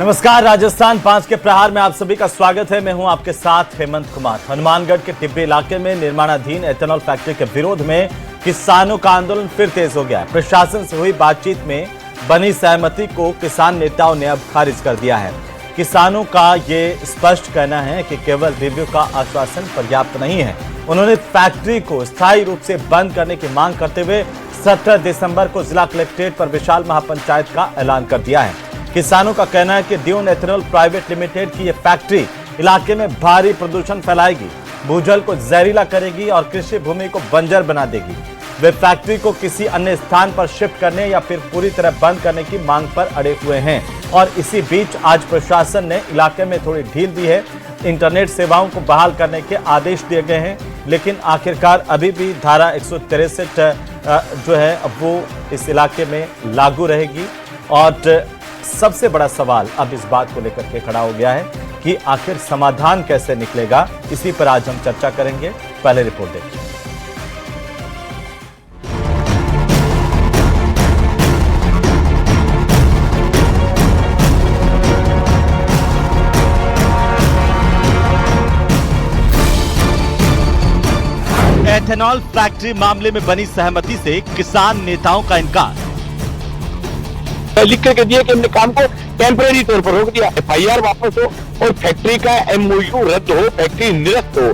नमस्कार, राजस्थान 5 के प्रहार में आप सभी का स्वागत है। मैं हूं आपके साथ हेमंत कुमार। हनुमानगढ़ के टिब्बी इलाके में निर्माणाधीन एथेनॉल फैक्ट्री के विरोध में किसानों का आंदोलन फिर तेज हो गया। प्रशासन से हुई बातचीत में बनी सहमति को किसान नेताओं ने अब खारिज कर दिया है। किसानों का ये स्पष्ट कहना है कि केवल रिव्यू का आश्वासन पर्याप्त नहीं है। उन्होंने फैक्ट्री को स्थायी रूप से बंद करने की मांग करते हुए 17 दिसंबर को जिला कलेक्ट्रेट पर विशाल महापंचायत का ऐलान कर दिया है। किसानों का कहना है कि ड्यून एथेनॉल प्राइवेट लिमिटेड की यह फैक्ट्री इलाके में भारी प्रदूषण फैलाएगी, भूजल को जहरीला करेगी और कृषि भूमि को बंजर बना देगी। वे फैक्ट्री को किसी अन्य स्थान पर शिफ्ट करने या फिर पूरी तरह बंद करने की मांग पर अड़े हुए हैं। और इसी बीच आज प्रशासन ने इलाके में थोड़ी ढील दी है। इंटरनेट सेवाओं को बहाल करने के आदेश दिए गए हैं, लेकिन आखिरकार अभी भी धारा 163 जो है अब वो इस इलाके में लागू रहेगी। और सबसे बड़ा सवाल अब इस बात को लेकर के खड़ा हो गया है कि आखिर समाधान कैसे निकलेगा। इसी पर आज हम चर्चा करेंगे। पहले रिपोर्ट देखिए। एथेनॉल फैक्ट्री मामले में बनी सहमति से किसान नेताओं का इनकार। लिख करके दिया कि हमने काम को टेम्परेरी तौर पर रोक दिया, FIR वापस हो और फैक्ट्री का MOU रद्द हो, फैक्ट्री निरस्त हो।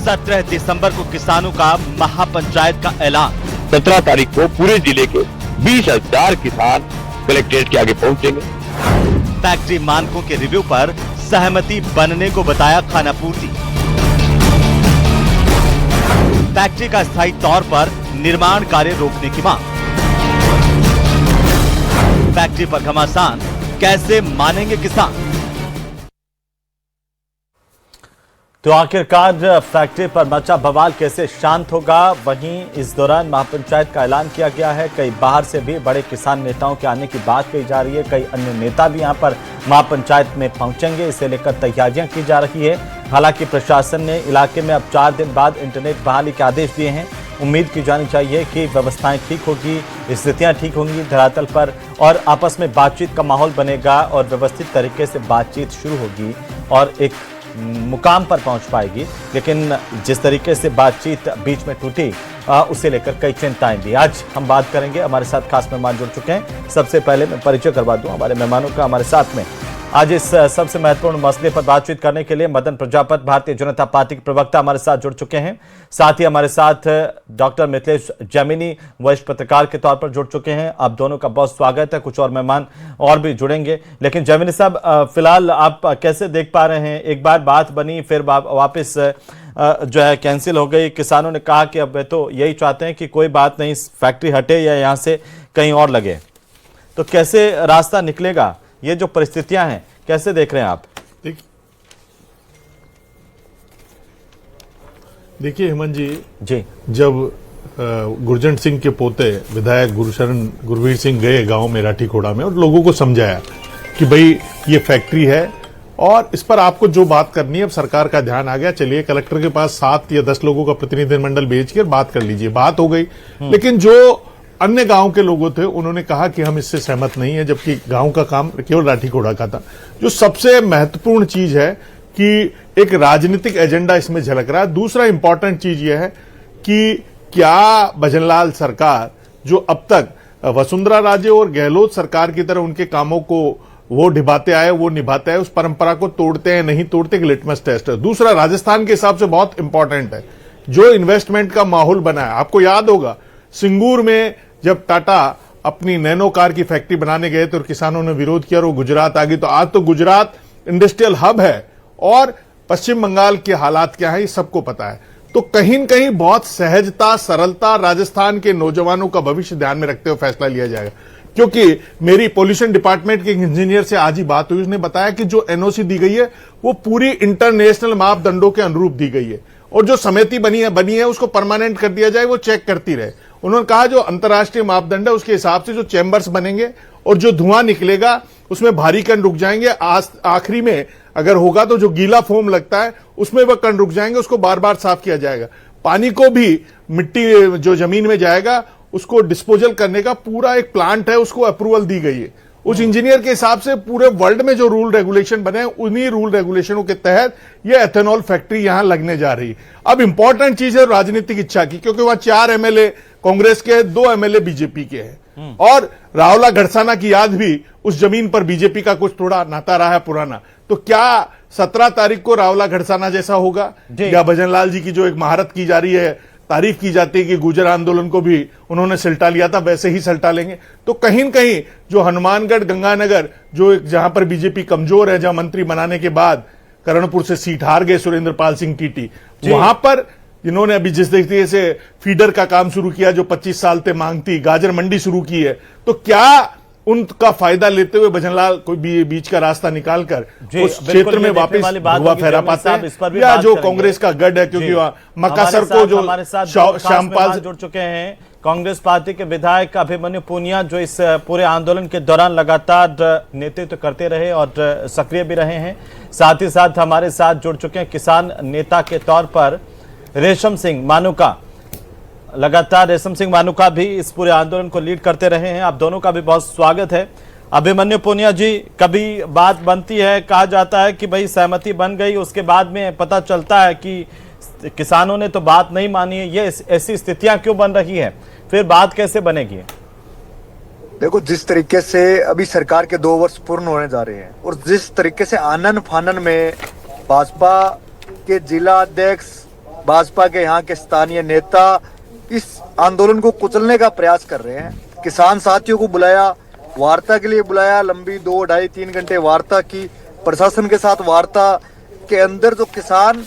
17 दिसंबर को किसानों का महापंचायत का ऐलान। 17 तारीख को पूरे जिले के 20,000 किसान कलेक्ट्रेट के आगे पहुंचेंगे। फैक्ट्री मानकों के रिव्यू पर सहमति बनने को बताया खानापूर्ति। फैक्ट्री का स्थायी तौर पर निर्माण कार्य रोकने की मांग। फैक्ट्री पर घमासान, कैसे मानेंगे किसान? तो आखिरकार फैक्ट्री पर मचा बवाल कैसे शांत होगा? वहीं इस दौरान महापंचायत का ऐलान किया गया है। कई बाहर से भी बड़े किसान नेताओं के आने की बात कही जा रही है। कई अन्य नेता भी यहां पर महापंचायत में पहुंचेंगे, इसे लेकर तैयारियां की जा रही है। हालांकि प्रशासन ने इलाके में अब 4 दिन बाद इंटरनेट बहाली के आदेश दिए हैं। उम्मीद की जानी चाहिए कि व्यवस्थाएं ठीक होगी, स्थितियां ठीक होंगी धरातल पर और आपस में बातचीत का माहौल बनेगा और व्यवस्थित तरीके से बातचीत शुरू होगी और एक मुकाम पर पहुंच पाएगी। लेकिन जिस तरीके से बातचीत बीच में टूटी उसे लेकर कई चिंताएं भी। आज हम बात करेंगे। हमारे साथ खास मेहमान जुड़ चुके हैं। सबसे पहले मैं परिचय करवा दूं हमारे मेहमानों का। हमारे साथ में आज इस सबसे महत्वपूर्ण मसले पर बातचीत करने के लिए मदन प्रजापत, भारतीय जनता पार्टी के प्रवक्ता, हमारे साथ जुड़ चुके हैं। साथ ही हमारे साथ डॉक्टर मिथिलेश जैमिनी, वरिष्ठ पत्रकार के तौर पर जुड़ चुके हैं। आप दोनों का बहुत स्वागत है। कुछ और मेहमान और भी जुड़ेंगे, लेकिन जैमिनी साहब, फिलहाल आप कैसे देख पा रहे हैं? एक बार बात बनी, फिर वापस जो है कैंसिल हो गई। किसानों ने कहा कि अब तो यही चाहते हैं कि कोई बात नहीं, फैक्ट्री हटे या यहाँ से कहीं और लगे। तो कैसे रास्ता निकलेगा? ये जो परिस्थितियां हैं कैसे देख रहे हैं आप? देखिए हेमंत जी, जब गुरजंट सिंह के पोते विधायक गुरवीर सिंह गए गांव में राठीखोड़ा में और लोगों को समझाया कि भाई ये फैक्ट्री है और इस पर आपको जो बात करनी है, अब सरकार का ध्यान आ गया, चलिए कलेक्टर के पास 7 या 10 लोगों का प्रतिनिधिमंडल भेजकर बात कर लीजिए। बात हो गई, लेकिन जो अन्य गांव के लोगों थे उन्होंने कहा कि हम इससे सहमत नहीं है, जबकि गांव का काम केवल राठीखोड़ा का था। जो सबसे महत्वपूर्ण चीज है कि एक राजनीतिक एजेंडा इसमें झलक रहा है। दूसरा इंपॉर्टेंट चीज यह है कि क्या भजनलाल सरकार, जो अब तक वसुंधरा राजे और गहलोत सरकार की तरह उनके कामों को वो निभाते आए, वो निभाते आए, उस परंपरा को तोड़ते हैं नहीं तोड़ते, एक लिटमस टेस्ट है। दूसरा राजस्थान के हिसाब से बहुत इंपॉर्टेंट है, जो इन्वेस्टमेंट का माहौल बना है। आपको याद होगा सिंगूर में जब टाटा अपनी नैनो कार की फैक्ट्री बनाने गए थे और किसानों ने विरोध किया और वो गुजरात आ गई। तो आज तो गुजरात इंडस्ट्रियल हब है और पश्चिम बंगाल के हालात क्या है ये सबको पता है। तो कहीं न कहीं बहुत सहजता, सरलता, राजस्थान के नौजवानों का भविष्य ध्यान में रखते हुए फैसला लिया जाएगा। क्योंकि मेरी पॉल्यूशन डिपार्टमेंट के इंजीनियर से आज ही बात हुई, उसने बताया कि जो NOC दी गई है वो पूरी इंटरनेशनल मापदंडों के अनुरूप दी गई है और जो समिति बनी है उसको परमानेंट कर दिया जाए, वो चेक करती रहे। उन्होंने कहा जो अंतर्राष्ट्रीय मापदंड है उसके हिसाब से जो चैम्बर्स बनेंगे और जो धुआं निकलेगा उसमें भारी कण रुक जाएंगे। आखिरी में अगर होगा तो जो गीला फोम लगता है उसमें वह कण रुक जाएंगे, उसको बार बार साफ किया जाएगा। पानी को भी, मिट्टी जो जमीन में जाएगा उसको डिस्पोजल करने का पूरा एक प्लांट है, उसको अप्रूवल दी गई है उस इंजीनियर के हिसाब से पूरे वर्ल्ड में जो रूल रेगुलेशन बने हैं उन्हीं रूल रेगुलेशनों के तहत ये एथेनॉल फैक्ट्री यहां लगने जा रही है। अब इंपॉर्टेंट चीज है राजनीतिक इच्छा की, क्योंकि वहां 4 एमएलए कांग्रेस के हैं, 2 एमएलए बीजेपी के हैं और रावला गड़साना की याद भी उस जमीन पर बीजेपी का कुछ थोड़ा नाता रहा है पुराना। तो क्या 17 तारीख को रावला गड़साना जैसा होगा, या भजनलाल जी की जो एक महारत की जा रही है, तारीफ की जाती है कि गुर्जर आंदोलन को भी उन्होंने सल्टा लिया था, वैसे ही सल्टा लेंगे? तो कहीं न कहीं जो हनुमानगढ़ गंगानगर जो जहां पर बीजेपी कमजोर है, जहां मंत्री बनाने के बाद करणपुर से सीट हार गए सुरेंद्र पाल सिंह टीटी, वहां पर इन्होंने अभी जिस तरीके से फीडर का काम शुरू किया जो 25 साल से मांग थी, गाजर मंडी शुरू की है, तो क्या उनका फायदा लेते हुए भजनलाल कोई बीच का रास्ता निकालकर उस क्षेत्र में वापस भगवा फहरा पाते हैं, या जो कांग्रेस का गढ़ है, क्योंकि मकासर को जो श्यामपाल जुड़ चुके हैं कांग्रेस पार्टी के विधायक अभिमन्यु पुनिया, जो इस पूरे आंदोलन के दौरान लगातार नेतृत्व करते रहे और सक्रिय भी रहे हैं। साथ ही साथ हमारे साथ जुड़ चुके हैं किसान नेता के तौर पर रेशम सिंह मानुका। लगातार रेशम सिंह मानुका भी इस पूरे आंदोलन को लीड करते रहे हैं। आप दोनों का भी बहुत स्वागत है। अभिमन्यु पुनिया जी, कभी बात बनती है, कहा जाता है कि भाई सहमति बन गई, उसके बाद में पता चलता है कि किसानों ने तो बात नहीं मानी है, ये ऐसी स्थितियां क्यों बन रही है, फिर बात कैसे बनेगी? देखो, जिस तरीके से अभी सरकार के 2 वर्ष पूर्ण होने जा रहे हैं और जिस तरीके से आनन फानन में भाजपा के जिला अध्यक्ष, भाजपा के यहाँ के स्थानीय नेता इस आंदोलन को कुचलने का प्रयास कर रहे हैं। किसान साथियों को बुलाया, वार्ता के लिए बुलाया, लंबी 2, 2.5, 3 घंटे वार्ता की, प्रशासन के साथ वार्ता के अंदर जो किसान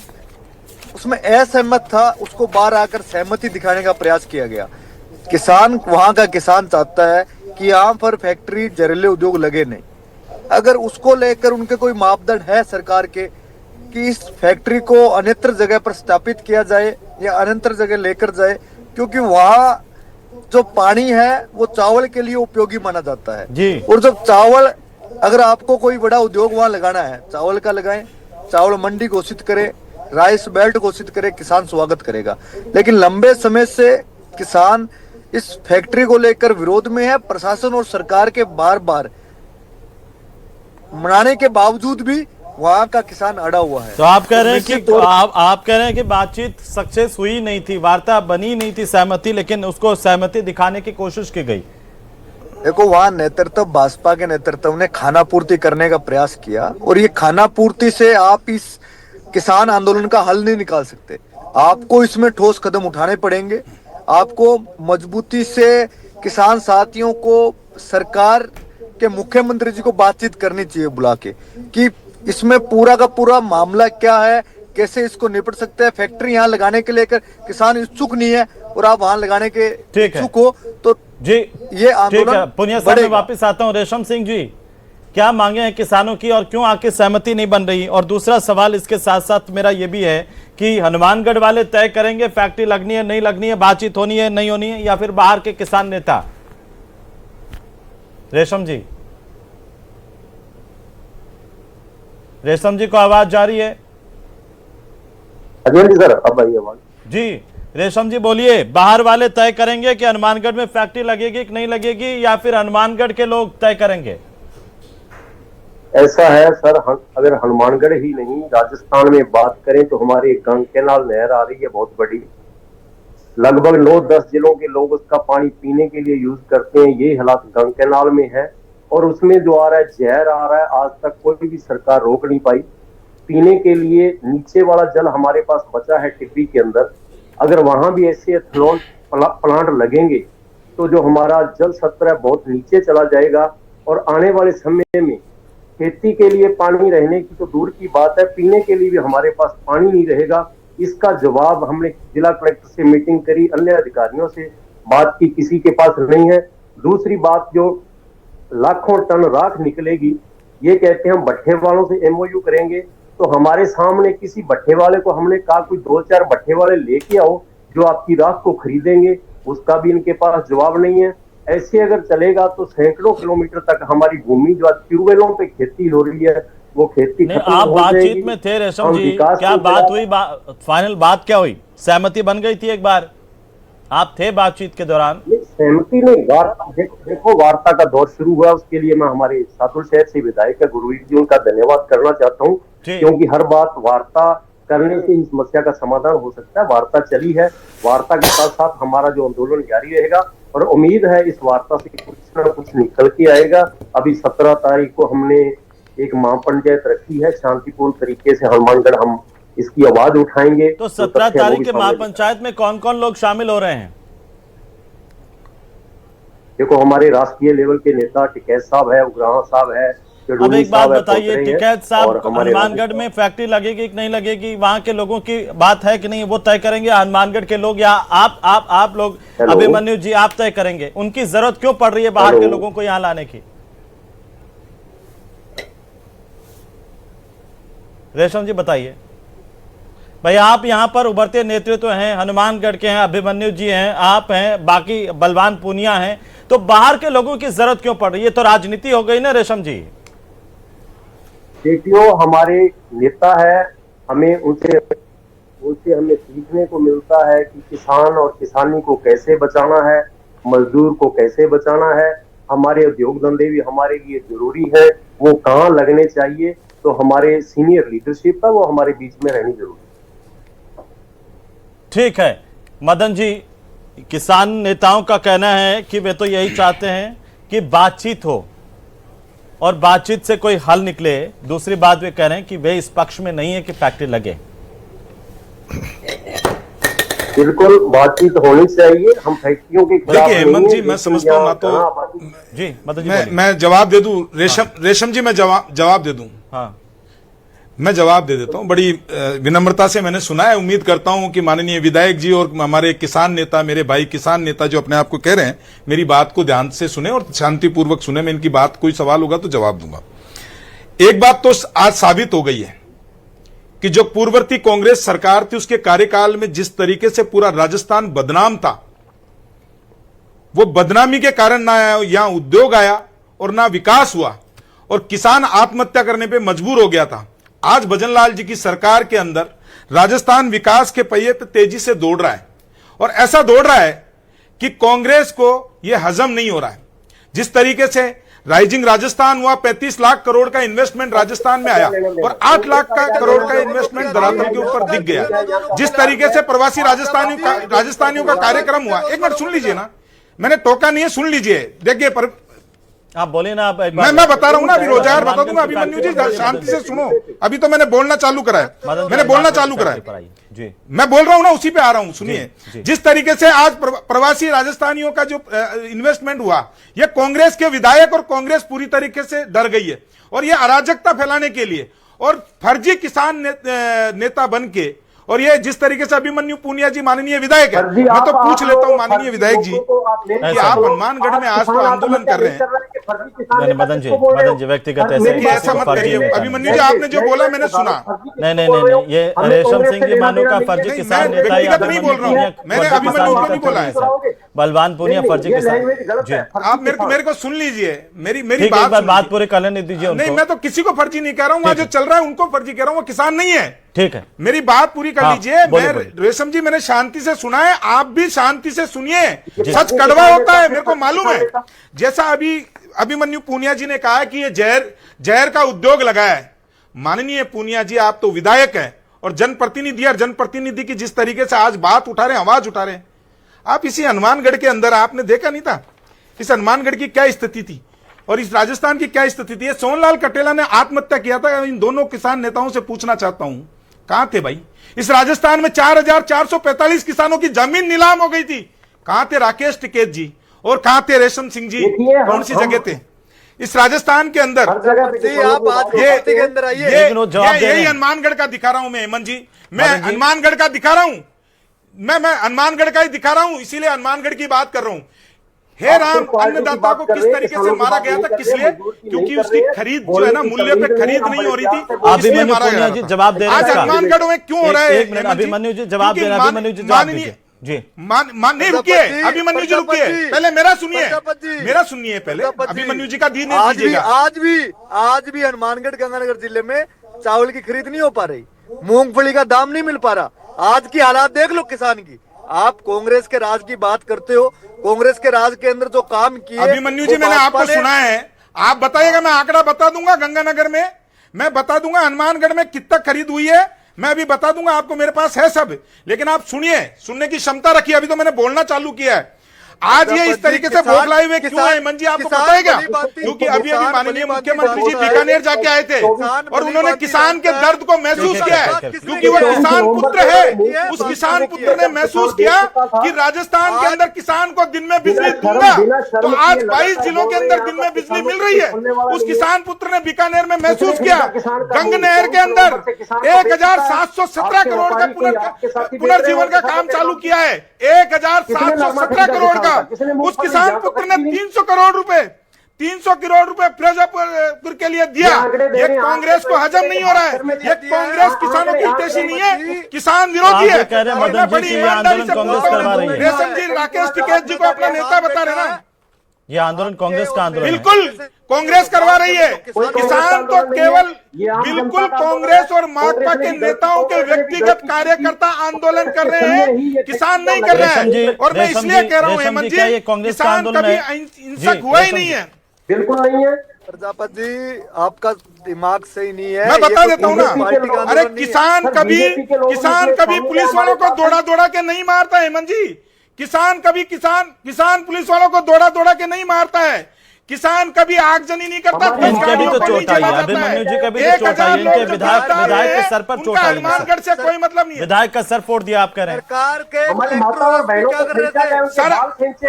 उसमें असहमत था उसको बाहर आकर सहमति दिखाने का प्रयास किया गया। किसान, वहां का किसान चाहता है कि यहाँ पर फैक्ट्री जहरीले उद्योग लगे नहीं। अगर उसको लेकर उनके कोई मापदंड है सरकार के कि इस फैक्ट्री को अन्यत्र जगह पर स्थापित किया जाए या अन्यत्र जगह लेकर जाए, क्योंकि वहाँ जो पानी है वो चावल के लिए उपयोगी माना जाता है जी। और जब चावल, अगर आपको कोई बड़ा उद्योग वहाँ लगाना है, चावल का लगाएं, चावल मंडी घोषित करें, राइस बेल्ट घोषित करें, किसान स्वागत करेगा। लेकिन लंबे समय से किसान इस फैक्ट्री को लेकर विरोध में है। प्रशासन और सरकार के बार बार मनाने के बावजूद भी वहां का किसान अड़ा हुआ है। तो आप कह रहे हैं कि आप कह रहे हैं कि बातचीत सक्सेस हुई नहीं थी, वार्ता बनी नहीं थी सहमति, लेकिन उसको सहमति दिखाने की कोशिश की गई। देखो, वहां नेतृत्व, भाजपा के नेतृत्व ने खाना पूर्ति करने का प्रयास किया और ये खाना पूर्ति से आप इस किसान आंदोलन का हल नहीं निकाल सकते। आपको इसमें ठोस कदम उठाने पड़ेंगे। आपको मजबूती से किसान साथियों को, सरकार के मुख्यमंत्री जी को बातचीत करनी चाहिए बुला के कि इसमें पूरा का पूरा मामला क्या है, कैसे इसको निपट सकते हैं। फैक्ट्री यहाँ लगाने के लेकर किसान इच्छुक नहीं है और आप वहां लगाने के इच्छुक हो तो जी ये आंदोलन पुनिया साहब मैं वापस आता हूँ। रेशम सिंह जी, क्या मांगे हैं किसानों की और क्यों आके सहमति नहीं बन रही? और दूसरा सवाल इसके साथ साथ मेरा ये भी है कि हनुमानगढ़ वाले तय करेंगे फैक्ट्री लगनी है नहीं लगनी है, बातचीत होनी है नहीं होनी है, या फिर बाहर के किसान नेता? रेशम जी, रेशम जी को आवाज जा रही है? जी सर, अब आई आवाज जी। रेशम जी बोलिए, बाहर वाले तय करेंगे कि हनुमानगढ़ में फैक्ट्री लगेगी कि नहीं लगेगी, या फिर हनुमानगढ़ के लोग तय करेंगे? ऐसा है सर, अगर हनुमानगढ़ ही नहीं राजस्थान में बात करें तो हमारे गंग कैनाल नहर आ रही है बहुत बड़ी, लगभग 9-10 जिलों के लोग उसका पानी पीने के लिए यूज करते हैं। ये हालात गंग कैनाल में है और उसमें जो आ रहा है जहर आ रहा है, आज तक कोई भी सरकार रोक नहीं पाई। पीने के लिए नीचे वाला जल हमारे पास बचा है टिब्बी के अंदर, अगर वहां भी ऐसे एथेनॉल प्लांट लगेंगे तो जो हमारा जल स्तर है बहुत नीचे चला जाएगा और आने वाले समय में खेती के लिए पानी रहने की तो दूर की बात है, पीने के लिए भी हमारे पास पानी नहीं रहेगा। इसका जवाब हमने जिला कलेक्टर से मीटिंग करी, अन्य अधिकारियों से बात की, किसी के पास नहीं है। दूसरी बात, जो लाखों टन राख निकलेगी, ये कहते हैं हम भट्ठे वालों से एमओयू करेंगे, तो हमारे सामने किसी भट्ठे वाले को हमने कहा कोई 2-4 भट्ठे वाले लेके आओ जो आपकी राख को खरीदेंगे, उसका भी इनके पास जवाब नहीं है। ऐसे अगर चलेगा तो सैकड़ों किलोमीटर तक हमारी भूमि जो ट्यूबवेलों पे खेती हो रही है वो खेती खत्म आप हो बातचीत जाएगी। में थे रेशम जी, क्या बात हुई? फाइनल बात क्या हुई? सहमति बन गई थी एक बार? आप थे बातचीत के दौरान? सहमति नहीं, वार्ता देखो वार्ता का दौर शुरू हुआ, उसके लिए मैं हमारे सातुल शहर से विधायक गुरवीर जी उनका धन्यवाद करना चाहता हूँ, क्योंकि हर बात वार्ता करने से इस समस्या का समाधान हो सकता है। वार्ता चली है, वार्ता के साथ साथ हमारा जो आंदोलन जारी रहेगा और उम्मीद है इस वार्ता से कुछ न कुछ निकल के आएगा। अभी 17 तारीख को हमने एक महापंचायत रखी है, शांतिपूर्ण तरीके से हनुमानगढ़ हम इसकी आवाज उठाएंगे। तो 17 तारीख के महापंचायत में कौन कौन लोग शामिल हो रहे हैं? देखो हमारे राष्ट्रीय लेवल के नेता टिकैत साहब है, उग्राहा साहब है। अब एक बात बताइए, टिकैत साहब, हनुमानगढ़ में फैक्ट्री लगेगी कि नहीं लगेगी, वहां के लोगों की बात है कि नहीं, वो तय करेंगे हनुमानगढ़ के लोग या आप लोग? अभिमन्यु जी, आप तय करेंगे उनकी जरूरत क्यों पड़ रही है बाहर के लोगों को यहां लाने की? रेशम जी बताइए। भाई आप यहाँ पर उभरते नेतृत्व हैं, हनुमानगढ़ के हैं, अभिमन्यु जी हैं, आप हैं, बाकी बलवान पूनिया हैं, तो बाहर के लोगों की जरूरत क्यों पड़ रही है? तो राजनीति हो गई ना रेशम जी। देखियो हमारे नेता है, हमें उनसे हमें सीखने को मिलता है कि किसान और किसानी को कैसे बचाना है, मजदूर को कैसे बचाना है। हमारे उद्योग धंधे भी हमारे लिए जरूरी है, वो कहाँ लगने चाहिए, तो हमारे सीनियर लीडरशिप है वो हमारे बीच में रहनी जरूरी है। ठीक है मदन जी, किसान नेताओं का कहना है कि वे तो यही चाहते हैं कि बातचीत हो और बातचीत से कोई हल निकले। दूसरी बात वे कह रहे हैं कि वे इस पक्ष में नहीं है कि फैक्ट्री लगे। बिल्कुल बातचीत होनी चाहिए, हम फैक्ट्रियों के खिलाफ देखिए हेमंत जी, मैं समझता हूँ ना, तो जी मदन जी मैं जवाब दे दूं। रेशम जी, मैं जवाब दे दूं। हाँ, मैं जवाब दे देता हूं। बड़ी विनम्रता से मैंने सुना है। उम्मीद करता हूं कि माननीय विधायक जी और हमारे किसान नेता, मेरे भाई किसान नेता जो अपने आप को कह रहे हैं, मेरी बात को ध्यान से सुने और शांतिपूर्वक सुने। मैं इनकी बात, कोई सवाल होगा तो जवाब दूंगा। एक बात तो आज साबित हो गई है कि जो पूर्ववर्ती कांग्रेस सरकार थी उसके कार्यकाल में जिस तरीके से पूरा राजस्थान बदनाम था, वो बदनामी के कारण ना यहां उद्योग आया और ना विकास हुआ और किसान आत्महत्या करने पे मजबूर हो गया था। आज भजनलाल जी की सरकार के अंदर राजस्थान विकास के पहिए पे तेजी से दौड़ रहा है और ऐसा दौड़ रहा है कि कांग्रेस को यह हजम नहीं हो रहा है। जिस तरीके से राइजिंग राजस्थान हुआ, 35 लाख करोड़ का इन्वेस्टमेंट राजस्थान में आया और 8 लाख करोड़ का इन्वेस्टमेंट धरातल के ऊपर दिख गया। जिस तरीके से प्रवासी राजस्थानियों का कार्यक्रम हुआ, एक मिनट सुन लीजिए ना, मैंने टोका नहीं है, सुन लीजिए। देखिए आप बोलिए ना। आप मैं बता रहा हूं ना, अभी रोजगार बता दूंगा। अभिमन्यु जी शांति से सुनो, अभी तो मैंने बोलना चालू करा है, मैंने बोलना चालू करा है, मैं बोल रहा हूं ना, उसी पे आ रहा हूं। सुनिए, जिस तरीके से आज प्रवासी राजस्थानियों का जो इन्वेस्टमेंट हुआ, यह कांग्रेस के विधायक और कांग्रेस पूरी तरीके से डर गई है और यह अराजकता फैलाने के लिए और फर्जी किसान नेता बन के, और ये जिस तरीके से अभिमन्यु पूनिया जी माननीय विधायक है, मैं तो पूछ लेता हूं माननीय विधायक जी कि आप हनुमानगढ़ में आज तो आंदोलन कर रहे हैं। मदन जी व्यक्तिगत ऐसा मत करिए। अभिमन्यु जी, आपने जो बोला मैंने सुना। नहीं, ये रेशम सिंह जी मानो का फर्जी किसान नेता, व्यक्तिगत नहीं बोल रहा हूं, मैंने अभिमन्यु को नहीं बोला है। बलवान पूनिया फर्जी किसान जी, आप मेरे को सुन लीजिए, मेरी बात पूरे करने दीजिए। नहीं, मैं तो किसी को फर्जी नहीं कह रहा हूं, जो चल रहा है उनको फर्जी कह रहा हूं, वो किसान नहीं है। ठीक है, मेरी बात पूरी कर लीजिए। रेशम जी, मैंने शांति से सुना है, आप भी शांति से सुनिए। सच कड़वा होता है, मेरे को मालूम है। जैसा अभी अभिमन्यु पूनिया जी ने कहा कि ये जहर का उद्योग लगाया है। माननीय पूनिया जी, आप तो विधायक हैं और जनप्रतिनिधि, और जनप्रतिनिधि की जिस तरीके से आज बात उठा रहे हैं, आवाज उठा रहे हैं, आप इसी हनुमानगढ़ के अंदर आपने देखा नहीं था इस हनुमानगढ़ की क्या स्थिति थी और इस राजस्थान की क्या स्थिति थी। सोनलाल कटेला ने आत्महत्या किया था। इन दोनों किसान नेताओं से पूछना चाहता हूं, कहां थे भाई? इस राजस्थान में 4445 किसानों की जमीन नीलाम हो गई थी। कहां थे राकेश टिकैत जी और कहां थे रेशम सिंह जी? कौन सी जगह थे इस राजस्थान के अंदर? यही हनुमानगढ़ का दिखा रहा हूं मैं, हेमंत जी, मैं हनुमानगढ़ का दिखा रहा हूं, मैं हनुमानगढ़ का ही दिखा रहा हूं, इसीलिए हनुमानगढ़ की बात कर रहा हूं। हे राम, अन्नदाता को किस तरीके से मारा गया था, किस लिए? क्योंकि उसकी खरीद जो है ना, मूल्य पे खरीद नहीं हो रही थी, इसलिए मारा गया था। जवाब दे रहे हैं। आज हनुमानगढ़ में क्यों हो रहा है? अभिमन्यु जी जवाब दे रहे हैं। अभिमन्यु जी जवाब दीजिए जी। नहीं, रुकिए अभिमन्यु जी, रुकिए, पहले मेरा सुनिए पहले। अभिमन्यु जी का दी नहीं दीजिएगा। आज भी हनुमानगढ़ गंगानगर जिले में चावल की खरीद नहीं हो पा रही, मूंगफली का दाम नहीं मिल पा रहा। आज की हालात देख लो किसान की, आप कांग्रेस के राज की बात करते हो। कांग्रेस के राज के अंदर जो काम किए, अभिमन्यु जी, मैंने आपको सुना है, आप बताइएगा, मैं आंकड़ा बता दूंगा। गंगानगर में मैं बता दूंगा, हनुमानगढ़ में कितना खरीद हुई है मैं अभी बता दूंगा आपको, मेरे पास है सब। लेकिन आप सुनिए, सुनने की क्षमता रखिए, अभी तो मैंने बोलना चालू किया है। आज ये इस तरीके से वोट लाए हुए क्यों है हेमंत जी, आपको पता है क्या? क्योंकि अभी अभी माननीय मुख्यमंत्री जी बीकानेर जाके आए थे और उन्होंने किसान के दर्द को महसूस किया है, क्योंकि वो किसान पुत्र है। उस किसान पुत्र ने महसूस किया कि राजस्थान के अंदर किसान को दिन में बिजली दूंगा, तो आज 22 जिलों के अंदर दिन में बिजली मिल रही है। उस किसान पुत्र ने बीकानेर में महसूस किया। गंग नहर के अंदर 1717 करोड़ का पुनर्जीवन का काम चालू किया है, 1717 करोड़। उस किसान पुत्र ने 300 करोड़ रुपए प्रजापुर के लिए दिया। ये कांग्रेस को हजम नहीं हो रहा है। ये कांग्रेस किसानों की हितैषी नहीं है, किसान विरोधी है। और मैं बड़ी ईमानदारी से बोलता हूं, रेशम जी राकेश टिकैत जी को अपना नेता बता रहे ना, ये आंदोलन कांग्रेस का आंदोलन है। बिल्कुल कांग्रेस करवा रही है। किसान तो केवल बिल्कुल कांग्रेस और माकपा के नेताओं के व्यक्तिगत कार्यकर्ता आंदोलन कर रहे हैं, किसान नहीं कर रहे हैं। और मैं इसलिए कह रहा हूं हेमंत जी, किसान कभी हिंसक हुआ ही नहीं है। बिल्कुल नहीं है प्रजापति जी, आपका दिमाग सही नहीं है। मैं बता देता हूँ ना, अरे किसान कभी पुलिस वालों को दौड़ा के नहीं मारता हेमंत जी। किसान पुलिस वालों को दौड़ा के नहीं मारता है। किसान कभी आगजनी नहीं करता। इनके भी तो चोट आई है, अभिमन्यु जी का भी तो चोट आई है, इनके विधायक के सर पर चोट आई है। हनुमानगढ़ से कोई मतलब नहीं है। विधायक का सर फोड़ दिया आप कह रहे हैं। सरकार के सर,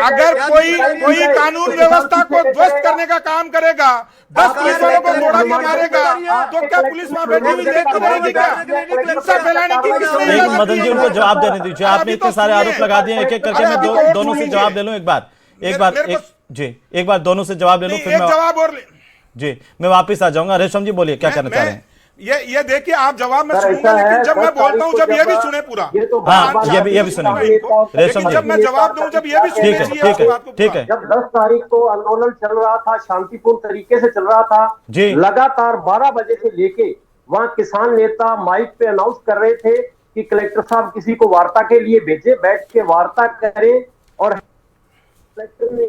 अगर कोई कानून व्यवस्था को ध्वस्त करने का काम करेगा, 10 पुलिस वालों को दौड़ा के मारेगा, तो क्या पुलिस वहां पे टीवी देखती रहेगी क्या? हिंसा फैलाने की किसने एक इजाजत मदन दी जी, है? उनको जवाब देने दीजिए। आपने इतने सारे आरोप लगा दिए, एक एक करके मैं दोनों से जवाब ले लूं। एक बार दोनों से जवाब ले लूं, फिर मैं जवाब और जी मैं वापस आ जाऊंगा। रेशम जी बोलिए, क्या कहना चाह रहे हैं? ये देखिए, आप जवाब में सुनूंगा, लेकिन जब मैं बोलता हूं जब ये भी सुने पूरा। हाँ, ये भी सुनेंगे रेशम जी। जब मैं जवाब दूं जब ये भी सुने। ठीक है। जब 10 तारीख को आंदोलन चल रहा था, शांतिपूर्ण तरीके से चल रहा था जी, लगातार 12 बजे से लेके वहां किसान नेता माइक पे अनाउंस कर रहे थे कि कलेक्टर साहब किसी को वार्ता के लिए भेजे, बैठ के वार्ता करें। और कलेक्टर ने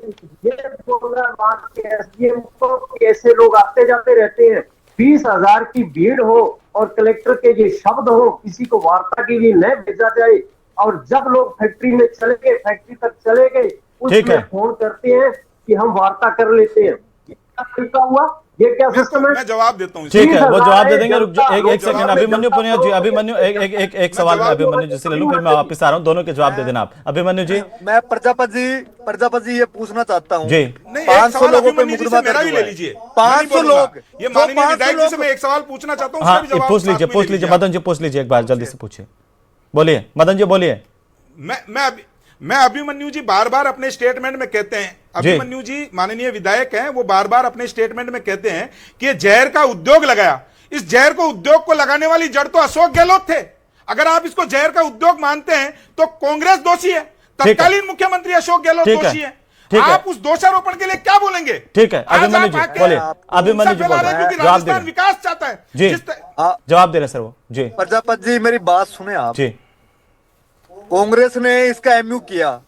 ये बोला वहां के एसडीएम को कि ऐसे लोग आते जाते रहते हैं, 20,000 की भीड़ हो और कलेक्टर के ये शब्द हो, किसी को वार्ता के लिए न भेजा जाए। और जब लोग फैक्ट्री में चले गए, फैक्ट्री तक चले गए, उसमें फोन करते हैं कि हम वार्ता कर लेते हैं। क्या तरीका हुआ? ये क्या सिस्टम है? मैं जवाब देता हूं। ठीक है, वो जवाब दे देंगे। रुक जाओ एक सेकंड। अभिमन्यु पुनिया जी, अभिमन्यु एक सवाल अभिमन्यु जी से ले लूं, फिर मैं वापस आ रहा हूं। दोनों के जवाब दे देना आप। अभिमन्यु जी, मैं प्रजापति जी ये पूछना चाहता हूँ जी, 500 लोगों पे मुकदमा मेरा भी ले लीजिए। 500 लोग, ये माननीय विधायक जी से मैं एक सवाल पूछना चाहता हूँ। हाँ, पूछ लीजिए मदन जी, पूछ लीजिए, एक बार जल्दी से पूछिए। बोलिए मदन जी, बोलिए। मैं अभिमन्यु जी बार बार अपने स्टेटमेंट में कहते हैं, अभिमन्यु जी माननीय विधायक हैं, वो बार बार अपने स्टेटमेंट में कहते हैं कि ये जहर का उद्योग लगाया। इस जहर को उद्योग को लगाने वाली जड़ तो अशोक गहलोत थे। अगर आप इसको जहर का उद्योग मानते हैं तो कांग्रेस दोषी है, तत्कालीन मुख्यमंत्री अशोक गहलोत दोषी है। आप उस दोषारोपण के लिए क्या बोलेंगे? ठीक है, अभिमन्यु जी बोलिए। अभिमन्यु जी बोलिए, राजस्थान विकास चाहता है जी, जवाब दे रहे सर वो जी। प्रजापति जी मेरी बात सुने आप जी। कांग्रेस ने इसका एमयू किया।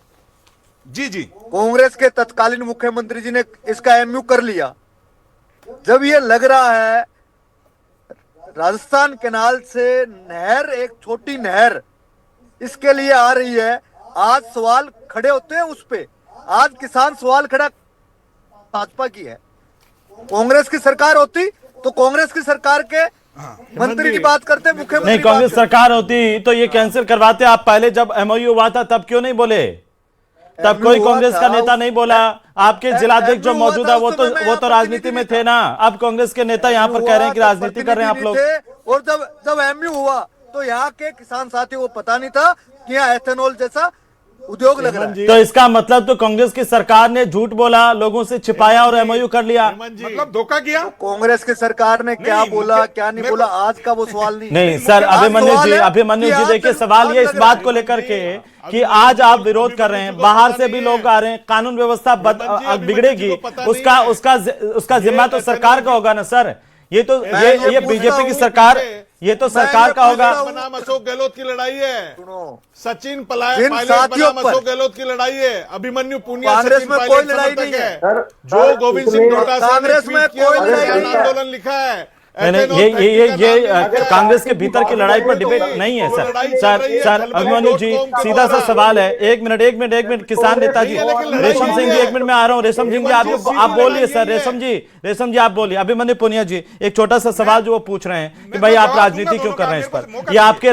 जी जी, कांग्रेस के तत्कालीन मुख्यमंत्री जी ने इसका एमयू कर लिया। जब ये लग रहा है राजस्थान कैनाल से नहर, एक छोटी नहर इसके लिए आ रही है, आज सवाल खड़े होते हैं उस पे। आज किसान सवाल खड़ा भाजपा की है। कांग्रेस की सरकार होती तो कांग्रेस की सरकार के मंत्री की बात करते, मुख्यमंत्री नहीं, कांग्रेस सरकार होती तो ये कैंसिल करवाते। आप पहले जब एमओयू हुआ था तब क्यों नहीं बोले? तब कोई कांग्रेस का नेता नहीं बोला। आपके जिलाध्यक्ष जो मौजूदा वो तो राजनीति में थे ना। अब कांग्रेस के नेता यहाँ पर कह रहे हैं कि राजनीति कर रहे हैं आप लोग। और जब एमयू हुआ तो यहाँ के किसान साथी को पता नहीं था कि यहाँ एथेनॉल जैसा उद्योग लग रहा है। तो इसका मतलब तो कांग्रेस की सरकार ने झूठ बोला, लोगों से छिपाया और एमओयू कर लिया, मतलब धोखा किया। तो कांग्रेस की सरकार ने क्या बोला क्या नहीं बोला, आज का वो सवाल नहीं सर। अभिमन्यु जी देखिए, सवाल ये इस बात को लेकर के कि आज आप विरोध कर रहे हैं, बाहर से भी लोग आ रहे हैं, कानून व्यवस्था बिगड़ेगी, उसका जिम्मा तो सरकार का होगा ना सर। ये तो मैं ये पूछता बीजेपी की हूं, सरकार, ये तो सरकार का होगा। बनाम अशोक गहलोत की लड़ाई है। सुनो, सचिन जिन पायलट साथियों बनाम पर अशोक गहलोत की लड़ाई है। अभिमन्यु पुनिया कांग्रेस सचिन में पायलट कोई लड़ाई समर्थक नहीं है। सर, जो सर, गोविंद इसमें सिंह डोटासरा ने कांग्रेस में ट्वीट किया, कोई उन्होंने लड़ाई जन नहीं है। आंदोलन लिखा है। नहीं, एथेनॉल ये फैक्ट्री का नाम ले लिया। कांग्रेस के भीतर की लड़ाई पर डिबेट वो नहीं है वो सर। लड़ाई चल सर रही है, सर खलबली अभिमन्यु जी, डॉट कॉम के सीधा सा द्वारा। सवाल है। एक मिनट किसान नेता जी, रेशम सिंह जी, एक मिनट में आ रहा हूँ। रेशम सिंह जी आप बोलिए सर। रेशम जी आप बोलिए। अभिमन्यु पुनिया जी, एक छोटा सा सवाल जो वो पूछ रहे हैं कि भाई आप राजनीति क्यों कर रहे हैं इस पर? ये आपके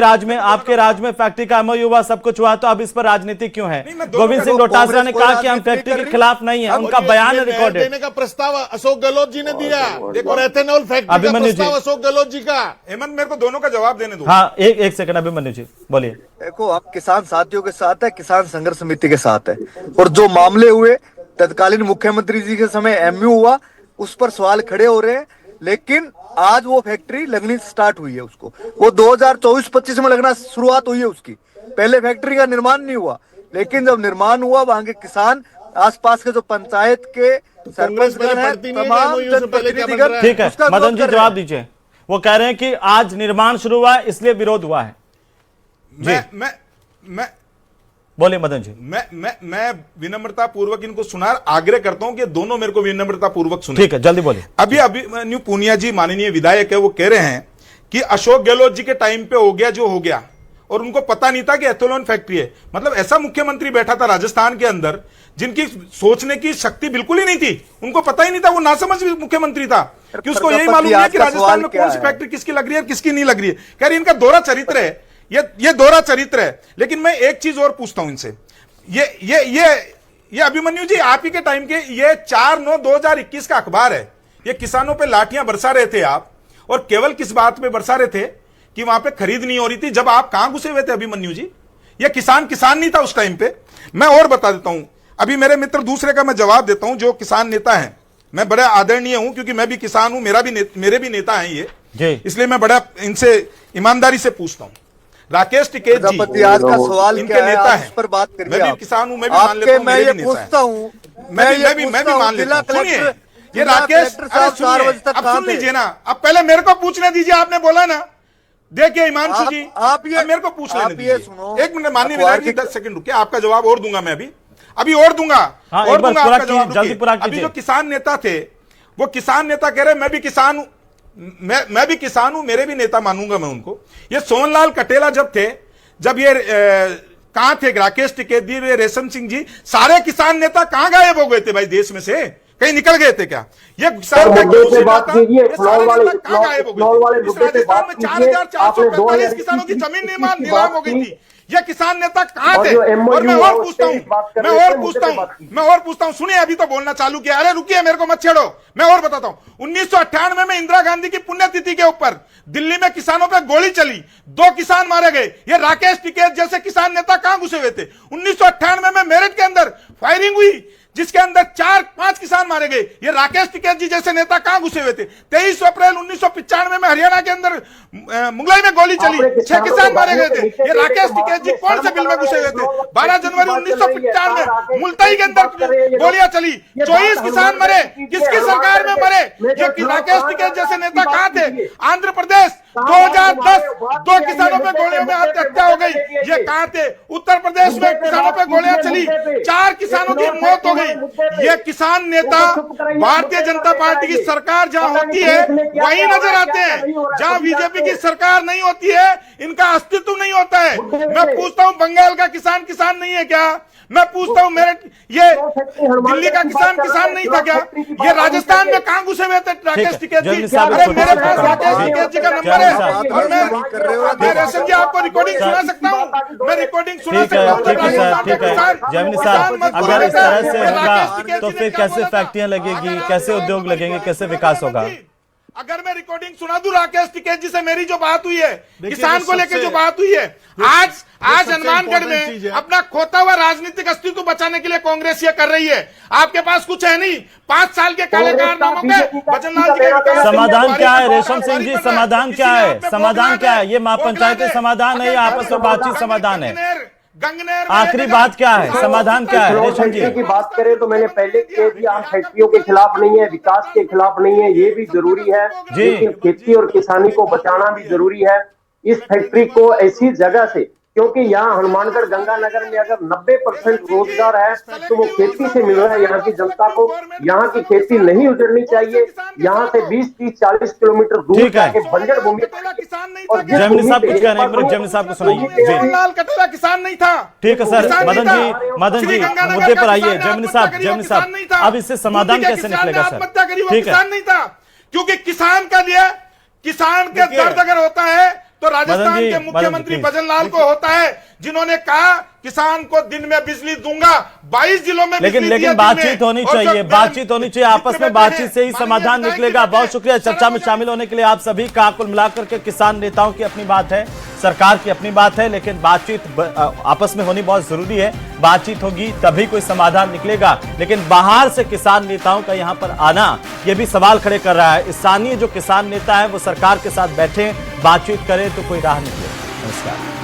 राज में फैक्ट्री का एमओयू हुआ, सब कुछ हुआ, तो अब इस पर राजनीति क्यों है? गोविंद सिंह डोटासरा ने कहा कि हम फैक्ट्री के खिलाफ नहीं है, उनका बयान है रिकॉर्डेड। देने का प्रस्ताव अशोक गहलोत जी ने दिया। और एथेनॉल फैक्ट्री का अभिमन्यु जी। प्रस्ताव अशोक गहलोत जी का। हेमंत, मेरे को दोनों का जवाब देने दो। हाँ, एक सेकंड अभिमन्यु जी बोलिए। देखो, हम किसान साथियों के साथ है, किसान संघर्ष समिति के साथ है। और जो मामले हुए तत्कालीन मुख्यमंत्री जी के समय एमयू हुआ, उस पर सवाल खड़े हो रहे हैं। लेकिन आज वो फैक्ट्री लगनी स्टार्ट हुई है, उसको वो 2024-25 में लगना शुरुआत हुई है उसकी। पहले फैक्ट्री का निर्माण नहीं हुआ, लेकिन जब निर्माण हुआ, वहां के किसान, आसपास के जो पंचायत के सरपंचगण हैं, तमाम जनप्रतिनिधिगण, ठीक है, उसका विरोध मदन जी कर रहे जवाब हैं। दीजिए। वो कह रहे हैं कि आज निर्माण शुरू हुआ है इसलिए विरोध हुआ है। मैं बोलिए मदन जी। मैं विनम्रता पूर्वक इनको सुना, आग्रह करता हूं कि दोनों मेरे को विनम्रता पूर्वक सुने। ठीक है, जल्दी बोलिए। अभी अभिमन्यु पुनिया जी, माननीय विधायक है, वो कह रहे हैं कि अशोक गहलोत जी के टाइम पे हो गया जो हो गया, और उनको पता नहीं था कि एथेनॉल फैक्ट्री है। मतलब ऐसा मुख्यमंत्री बैठा था राजस्थान के अंदर जिनकी सोचने की शक्ति बिल्कुल ही नहीं थी, उनको पता ही नहीं था, वो नासमझ मुख्यमंत्री था कि उसको यही मालूम है कि राजस्थान में कौन सी फैक्ट्री किसकी लग रही है और किसकी नहीं लग रही है। कह रही इनका दोहरा चरित्र है, ये दोहरा चरित्र है। लेकिन मैं एक चीज और पूछता हूं इनसे, ये अभिमन्यु जी, आप ही के टाइम के ये 4/9/2021 का अखबार है। ये किसानों पे लाठियां बरसा रहे थे आप, और केवल किस बात पे बरसा रहे थे कि वहां पे खरीद नहीं हो रही थी। जब आप कहां घुसे हुए थे अभिमन्यु जी? ये किसान नहीं था उस टाइम पे। मैं और बता देता हूं, अभी मेरे मित्र दूसरे का मैं जवाब देता हूं जो किसान नेता है। मैं बड़ा आदरणीय हूं क्योंकि मैं भी किसान हूं, मेरे भी नेता हैं ये, इसलिए मैं बड़ा इनसे ईमानदारी से पूछता हूं। राकेश टिकैत जी आज का सवाल इनके क्या है, नेता आज है। इस पर बात करिए। मैं भी आप। किसान हूं, मैं भी मान लेता हूं, मैं मेरे ये भी नेता पूछता हैं। हूँ, मैं भी मान लेता हूं। सुनिए, ये राकेश, अरे सुनिए, अब सुन लीजिए ना, अब पहले मेरे को पूछने दीजिए। आपने बोला ना, देखिए हिमांशु जी, आप ये मेरे को पूछ लेने दीजिए। सुनो, एक मिनट माननीय विधायक जी, 10 सेकंड रुकिए, आपका जवाब और दूंगा मैं अभी और दूंगा। हाँ, और एक बार दूंगा पूरा आपका जवाब। कीजिए, जल्दी पूरा रुकिए। अभी कीजिए। जो किसान नेता थे, वो किसान नेता कह रहे मैं भी किसान हूं, मैं भी किसान हूं, मेरे भी नेता मानूंगा मैं उनको। ये सोहनलाल कटेला जब थे, जब ये कहां थे राकेश टिकैत जी, रेशम सिंह जी, सारे किसान नेता कहां गायब हो गए थे भाई देश में से? कहीं निकल गए थे क्या? ये मुद्दे पे बात कीजिए। किसानों वाले मुद्दे पे बात में कीजिए। 4,445 किसानों की जमीन नीलाम हो गई थी। ये किसान नेता कहां थे? और मैं और पूछता हूं, सुनिए, अभी तो बोलना चालू किया। अरे रुकिए, मेरे को मत छेड़ो, मैं और बताता हूं। 1998 में इंदिरा गांधी की पुण्यतिथि के ऊपर दिल्ली में किसानों पर गोली चली, 2 किसान मारे गए। ये राकेश टिकैत जैसे किसान नेता कहां घुसे हुए थे? 1998 में मेरठ के अंदर फायरिंग हुई, जिसके अंदर 4-5 किसान मारे गए। ये राकेश टिकैत जी जैसे नेता कहां घुसे हुए थे? 23 अप्रैल 1995 में हरियाणा के अंदर मुंगलाई में गोली चली, 6 किसान मारे गए थे। ये राकेश टिकैत जी कौन से बिल में घुसे हुए थे? 12 जनवरी 1995 में मुल्ताई के अंदर गोलियां चली, 24 किसान मरे। किसकी सरकार में मरे? ये राकेश टिकैत जैसे नेता कहां थे? आंध्र प्रदेश 2010 2 किसानों पे गोलियों में हत्या हो गई, ये कहां थे? उत्तर प्रदेश में किसानों पे गोलियां चली, 4 किसानों की मौत हो गई। ये किसान नेता भारतीय जनता पार्टी की सरकार जहां होती है वहीं नजर आते हैं, जहां बीजेपी की सरकार नहीं होती है इनका अस्तित्व नहीं होता है। मैं पूछता हूं, बंगाल का किसान नहीं है क्या? मैं पूछता हूं, मेरठ, ये दिल्ली का किसान नहीं था क्या? ये राजस्थान में कहां घुसे हुए थे राकेश टिकैत जी? अरे मेरे पास राकेश टिकैत जी का नंबर है, और मैं रेशम जी आपको रिकॉर्डिंग सुना सकता हूं, मैं रिकॉर्डिंग सुना सकता हूं। ठीक है जैमिनी साहब, अगर इस तरह से होगा तो फिर कैसे फैक्ट्रियां लगेगी, कैसे उद्योग लगेंगे, कैसे विकास होगा? अगर मैं रिकॉर्डिंग सुना दूं राकेश टिकैत जी से मेरी जो बात हुई है, किसान को लेकर जो बात हुई है, आज हनुमानगढ़ में अपना खोता हुआ राजनीतिक अस्तित्व बचाने के लिए कांग्रेस ये कर रही है। आपके पास कुछ है नहीं, 5 साल के काले कारनामों में भजनलाल जी के समाधान क्या है? रेशम सिंह जी, समाधान क्या है? समाधान क्या है? ये महापंचायती समाधान है या आपस में बातचीत समाधान है? गंगनेर में आखिरी बात क्या है, समाधान क्या है रेशम जी? फैक्ट्री की बात करें तो मैंने पहले कह दिया, हम फैक्ट्रियों के खिलाफ नहीं है, विकास के खिलाफ नहीं है, ये भी जरूरी है, लेकिन खेती और किसानी को बचाना भी जरूरी है। इस फैक्ट्री को ऐसी जगह से, क्योंकि यहाँ हनुमानगढ़ गंगानगर में अगर 90% रोजगार है तो वो खेती से मिल रहा है यहाँ की जनता को। यहाँ की खेती नहीं उजड़नी चाहिए। यहाँ से 20, 30, 40 किलोमीटर दूर जाके बंजर भूमि। जैमिनी साहब कुछ कह रहे हैं, जैमिनी साहब को सुनाइए जी। लाल कटोरा किसान नहीं था। ठीक है सर, मदन जी मुद्दे पर आइए। जैमिनी साहब अब इससे समाधान कैसे निकलेगा सर? ठीक है, किसान नहीं था, क्योंकि किसान का लिए किसान का दर्द अगर होता है तो राजस्थान के मुख्यमंत्री भजन लाल को होता है, जिन्होंने कहा किसान को दिन में बिजली दूंगा, 22 जिलों में। लेकिन बातचीत होनी चाहिए, बातचीत होनी चाहिए, आपस में बातचीत से ही समाधान निकलेगा। बहुत शुक्रिया चर्चा में शामिल होने के लिए आप सभी का। कुल मिलाकर के किसान नेताओं की अपनी बात है, सरकार की अपनी बात है, लेकिन बातचीत आपस में होनी बहुत जरूरी है। बातचीत होगी तभी कोई समाधान निकलेगा। लेकिन बाहर से किसान नेताओं का यहां पर आना यह भी सवाल खड़े कर रहा है। स्थानीय जो किसान नेता है वो सरकार के साथ बैठे, बातचीत करें तो कोई राह निकले। नमस्कार।